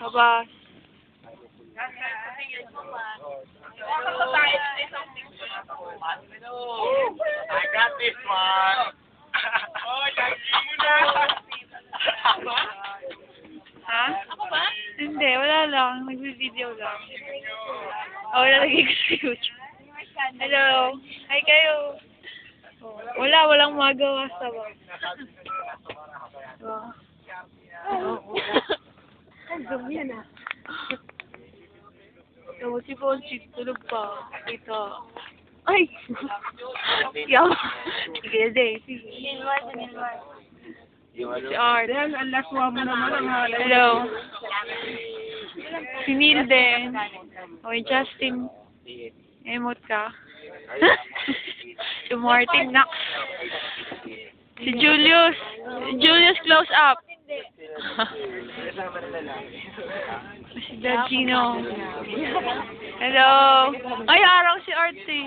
Kabas. I got this one. Oh, lagi mo na. Ha? Ako ba? Hindi, wala lang. Nag-video lang. Oh, lalagay ko sa YouTube. Hello. Hi kayo. Oh, walang magawa sa ba. Ang dumi yan ah. So, si Ponchik, tulog pa. Ito. Ay! Yaw! Sige, Day. Sige. Si Art. Ang laswa mo naman ang halay. Hello. Si Neil din. Okay, Justin. Emot ka. Si Martin Knox. Si Julius. Julius, close up. Si Dagino. Hello. Ay, araw si Art eh.